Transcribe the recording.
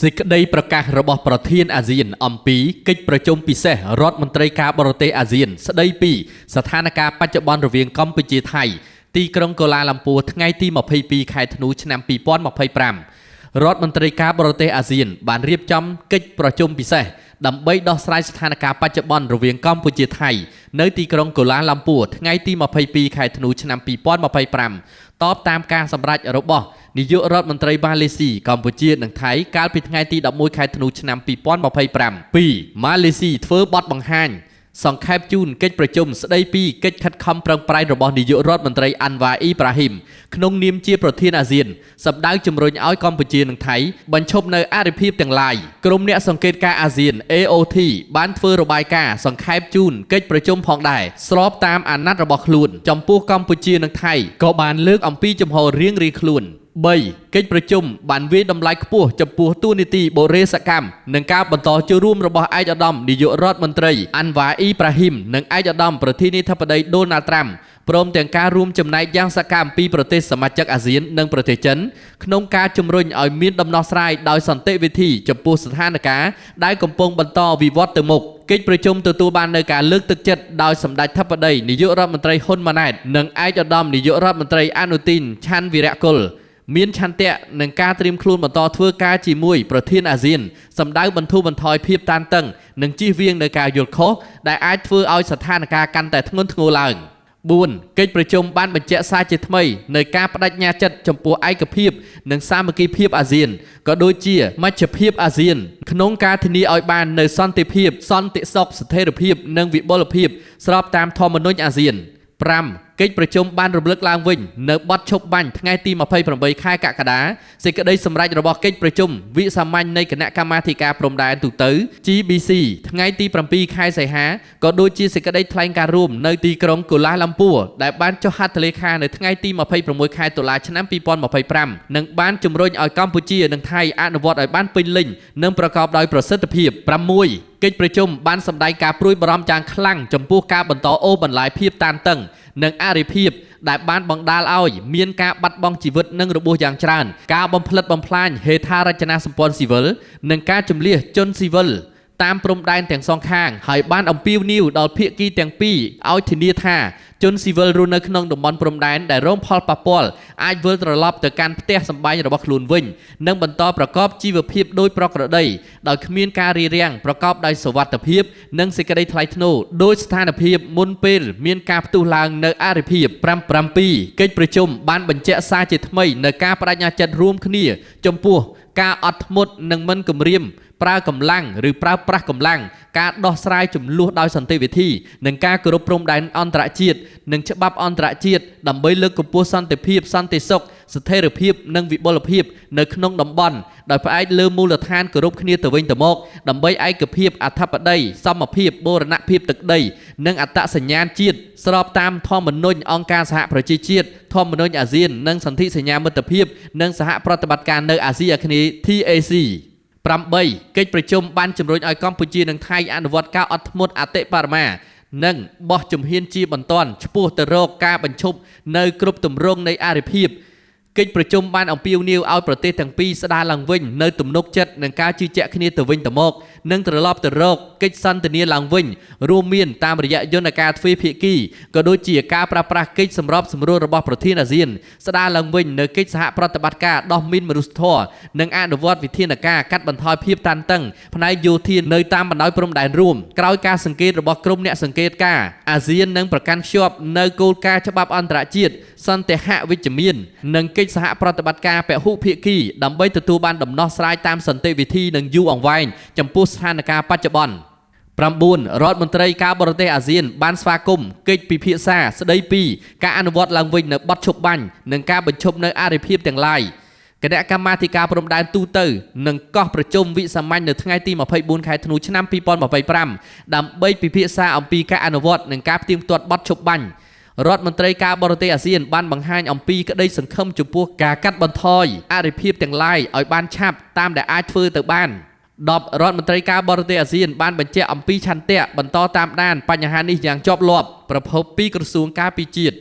សេចក្តីប្រកាសរបស់ប្រធានអាស៊ានអំពីកិច្ចប្រជុំពិសេសរដ្ឋមន្ត្រីការបរទេសអាស៊ានស្តីពីស្ថានភាពបច្ចុប្បន្នរវាងកម្ពុជាថៃទីក្រុងកូឡាឡាំពួរថ្ងៃទី22ខែធ្នូឆ្នាំ2025រដ្ឋមន្ត្រីការបរទេសអាស៊ានបានរៀបចំកិច្ចប្រជុំពិសេសដើម្បីដោះស្រាយស្ថានភាពបច្ចុប្បន្នរវាងកម្ពុជាថៃនៅទីក្រុងកូឡាឡាំពួរថ្ងៃទី22ខែធ្នូឆ្នាំ2025តបតាមការសម្រេចរបស់នាយករដ្ឋមន្ត្រីម៉ាឡេស៊ីកម្ពុជានិងថៃកាលពីថ្ងៃទី11ខែធ្នូឆ្នាំ2025ពីម៉ាឡេស៊ីធ្វើបទបង្ហាញសង្ខេបជូនកិច្ចប្រជុំស្ដីពីកិច្ចខិតខំប្រឹងប្រែងរបស់នាយករដ្ឋមន្ត្រីអាន់វ៉ាអ៊ីប្រាហ៊ីមក្នុងនាមជាប្រធានអាស៊ានសម្ដៅជំរុញឲ្យកម្ពុជានិងថៃបញ្ឈប់នៅអរិភាពទាំងឡាយក្រុមអ្នកសង្កេតការណ៍អាស៊ាន AOT បានធ្វើរបាយការណ៍សង្ខេបជូនកិច្ចប្រជុំផងដែរស្របតាមអាណត្តិរបស់ខ្លួនចំពោះកម្ពុជានិងថៃក៏បានលើកអំពីជំហររៀងៗខ្លួន3កិច្ចប្រជុំបានវាយតម្លៃខ្ពស់ចំពោះតួនាទីបូរេសកម្មនិងការបន្តចូលរួមរបស់ឯកឧត្តមនាយករដ្ឋមន្ត្រីអាន់វ៉ាអ៊ីប្រាហ៊ីមនិងឯកឧត្តមប្រធានាធិបតីដូណាល់ត្រាំព្រមទាំងការរួមចំណែកយ៉ាងសកម្មពីប្រទេសសមាជិកអាស៊ាននិងប្រទេសចិនក្នុងការជំរុញឲ្យមានដំណោះស្រាយដោយសន្តិវិធីចំពោះស្ថានភាពដែលកំពុងបន្តវិវត្តទៅមុខកិច្ចប្រជុំទទួលបាននូវការលើកទឹកចិត្តដោយសម្ដេចធិបតីនាយករដ្ឋមន្ត្រីហ៊ុនម៉ាណែតនិងឯកឧត្តមនាយករដ្ឋមន្ត្រីអនុទីនឆាន់វីរៈកុលមានឆន្ទៈនឹងការត្រៀមខ្លួនបន្តធ្វើការជាមួយប្រធានអាស៊ានសម្ដៅបន្ធូរបន្ថយភាពតានតឹងនិងជៀសវាងនៅការយល់ខុសដែលអាចធ្វើឲ្យស្ថានភាពកាន់តែធ្ងន់ធ្ងរឡើង4កិច្ចប្រជុំបានបញ្ជាក់សារជាថ្មីនៃការបដិញ្ញាចិត្តចំពោះឯកភាពនិងសាមគ្គីភាពអាស៊ានក៏ដូចជាមជ្ឈភាពអាស៊ានក្នុងការធានាឲ្យបាននូវសន្តិភាពសន្តិសុខស្ថិរភាពនិងវិបុលភាពស្របតាមធម្មនុញ្ញអាស៊ាន5កិច្ចប្រជុំបានរំលឹកឡើងវិញនៅបទឈប់បាញ់ថ្ងៃទី28ខែកក្កដាសេចក្តីសម្រេចរបស់កិច្ចប្រជុំវិសាមញ្ញនៃគណៈកម្មាធិការព្រំដែនទូទៅ GBC ថ្ងៃទី7ខែសីហាក៏ដូចជាសេចក្តីថ្លែងការណ៍រួមនៅទីក្រុងកូឡាឡាំពួរដែលបានចុះហត្ថលេខានៅថ្ងៃទី26ខែតុលាឆ្នាំ2025និងបានជំរុញឲ្យកម្ពុជានិងថៃអនុវត្តឲ្យបានពេញលេញនិងប្រកបដោយប្រសិទ្ធភាព6កិច្ចប្រជុំបានសម្ដែងការព្រួយបារម្ភយ៉ាងខ្លាំងចំពោះការបន្តអូសបន្លាយភាពតានតឹងនិងអរិភាពដែលបានបង្ដាលឲ្យមានការបាត់បង់ជីវិតនិងរបួសយ៉ាងច្រើនការបំផ្លិចបំផ្លាញហេដ្ឋារចនាសម្ព័ន្ធស៊ីវិលនិងការជម្លៀសជនស៊ីវិលតាមព្រំដែនទាំងសងខាងហើយបានអំពាវនាវដល់ភាគីទាំងពីរឲ្យធានាថាជនស៊ីវិលរស់នៅក្នុងតំបន់ព្រំដែនដែលរងផលប៉ះពាល់អាចវិលត្រឡប់ទៅកាន់ផ្ទះសម្បែងរបស់ខ្លួនវិញនិងបន្តប្រកបជីវភាពដោយប្រក្រតីដោយគ្មានការរារាំងប្រកបដោយសុវត្ថិភាពនិងសេចក្តីថ្លៃថ្នូរដោយស្ថានភាពមុនពេលមានការផ្ទុះឡើងនៅអរិភាព7កិច្ចប្រជុំបានបញ្ជាក់សារជាថ្មីនៅការបដិញ្ញាចិត្តរួមគ្នាចំពោះការអត់ធ្មត់និងមិនគំរាមប្រើកម្លាំងឬប្រើប្រាស់កម្លាំងការដោះស្រាយចំនួនដោយសន្តិវិធីនិងការគោរពព្រំដែនអន្តរជាតិនិងច្បាប់អន្តរជាតិដើម្បីលើកកម្ពស់សន្តិភាពសន្តិសុខស្ថិរភាពនិងវិបុលភាពនៅក្នុងតំបន់ដោយផ្អែកលើមូលដ្ឋានគោរពគ្នាទៅវិញទៅមកដើម្បីឯកភាពអធិបតេយ្យសមភាពបូរណភាពទឹកដីនិងអត្តសញ្ញាណជាតិស្របតាមធម្មនុញ្ញអង្គការសហប្រជាជាតិធម្មនុញ្ញអាស៊ាននិងសន្ធិសញ្ញាមិត្តភាពនិងសហប្រតិបត្តិការនៅអាស៊ីអាគ្នេយ៍ TAC 8កិច្ចប្រជុំបានជំរុញឲ្យកម្ពុជានិងថៃអនុវត្តការអត់ធ្មត់អតិបរមានិងបោះជំហានជាបន្ទាន់ឆ្ពោះទៅរកការបញ្ឈប់នៅគ្រប់ទម្រង់នៃអរិភាពកិច្ចប្រជុំបានអំពាវនាវឲ្យប្រទេសទាំងពីរស្ដារឡើងវិញនៅទំនុកចិត្តនិងការជឿជាក់គ្នាទៅវិញទៅមកនិងត្រឡប់ទៅរកកិច្ចសន្ទនាឡើងវិញរួមមានតាមរយៈយន្តការទ្វេភាគីក៏ដូចជាការប្រើប្រាស់កិច្ចសម្របសម្រួលរបស់ប្រធានអាស៊ានស្ដារឡើងវិញនៅកិច្ចសហប្រតិបត្តិការដោះមីនមនុស្សធម៌និងអនុវត្តវិធានការកាត់បន្ថយភាពតានតឹងផ្នែកយោធានៅតាមបណ្ដោយព្រំដែនរួមក្រោយការសង្កេតរបស់ក្រុមអ្នកសង្កេតការណ៍អាស៊ាននឹងប្រកាន់ខ្ជាប់នៅគោលការណ៍ច្បាប់អន្តរជាតិសន្តិហវិជ្ជមាននិងកិច្ចសហប្រតិបត្តិការពហុភាគីដើម្បីទទួលបានដំណោះស្រាយតាមសន្តិវិធីនិងយូរអង្វែងចំពោះស្ថានភាពបច្ចុប្បន្ន9រដ្ឋមន្ត្រីការបរទេសអាស៊ានបានស្វាគមន៍កិច្ចពិភាក្សាស្ដីពីការអនុវត្តឡើងវិញនៅបទឈប់បាញ់និងការបញ្ឈប់នៅអរិភាពទាំងឡាយគណៈកម្មាធិការព្រំដែនទូទៅនឹងកោះប្រជុំវិសាមញ្ញនៅថ្ងៃទី24ខែធ្នូឆ្នាំ2025ដើម្បីពិភាក្សាអំពីការអនុវត្តនិងការផ្ទៀងផ្ទាត់បទឈប់បាញ់រដ្ឋមន្ត្រីការបរទេសអាស៊ានបានបង្ហាញអំពីក្តីសង្ឃឹមចំពោះការកាត់បន្ថយអរិភាពទាំងឡាយឲ្យបានឆាប់តាមដែលអាចធ្វើទៅបាន10រដ្ឋមន្ត្រីការបរទេសអាស៊ានបានបញ្ជាក់អំពីឆន្ទៈបន្តតាមដានបញ្ហានេះយ៉ាងជាប់លាប់ប្រភពពីក្រសួងការពារជាតិ